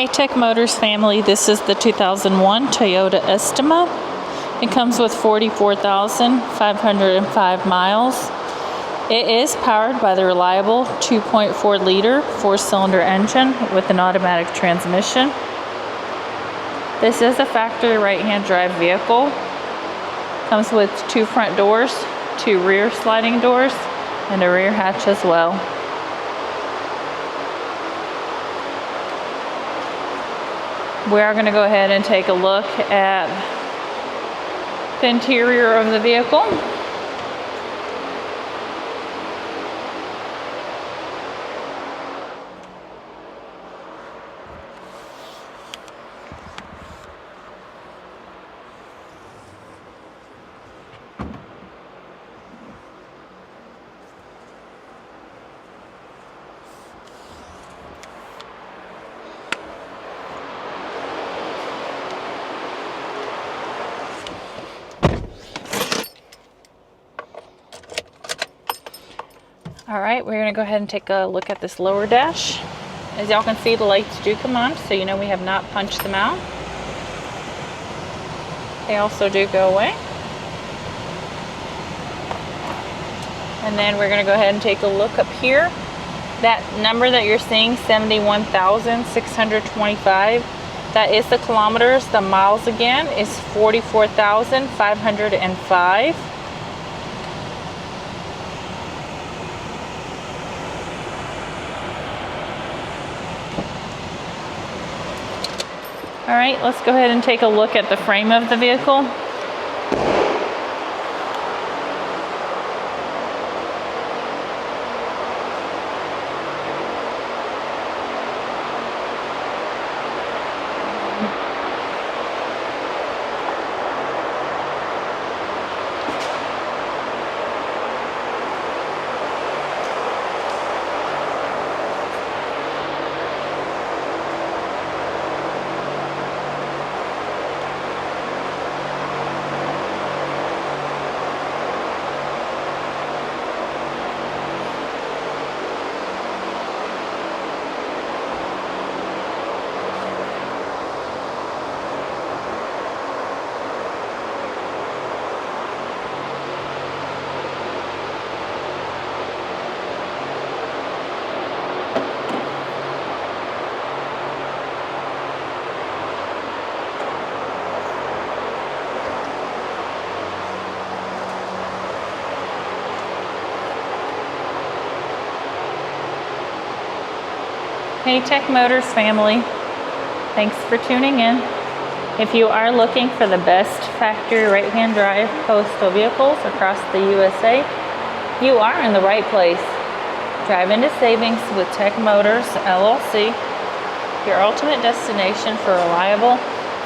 Hey Tech Motors family, this is the 2001 Toyota Estima. It comes with 44,505 miles. It is powered by the reliable 2.4 liter 4-cylinder engine with an automatic transmission. This is a factory right-hand drive vehicle. Comes with 2 front doors, 2 rear sliding doors, and a rear hatch as well. We are going to go ahead and take a look at the interior of the vehicle. Alright, we're going to go ahead and take a look at this lower dash. As y'all can see, the lights do come on, so you know we have not punched them out. They also do go away. And then we're going to go ahead and take a look up here. That number that you're seeing, 71,625, that is the kilometers. The miles again is 44,505. All right, let's go ahead and take a look at the frame of the vehicle. Hey Tech Motors family, thanks for tuning in. If you are looking for the best factory right-hand drive postal vehicles across the USA, you are in the right place. Drive into savings with Tech Motors LLC, your ultimate destination for reliable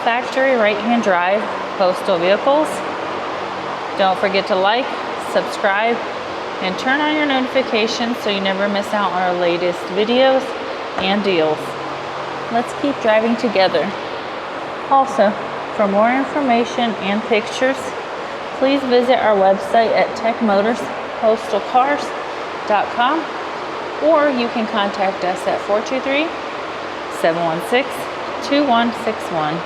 factory right-hand drive postal vehicles. Don't forget to like, subscribe, and turn on your notifications so you never miss out on our latest videos and deals. Let's keep driving together. Also, for more information and pictures, please visit our website at techmotorspostalcars.com, or you can contact us at 423-716-2161.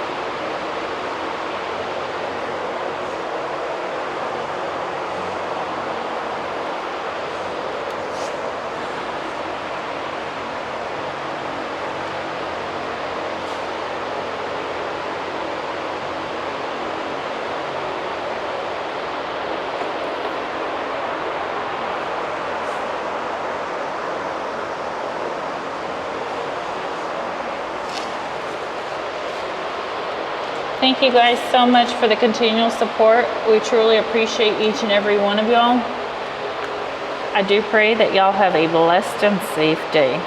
Thank you guys so much for the continual support. We truly appreciate each and every one of y'all. I do pray that y'all have a blessed and safe day.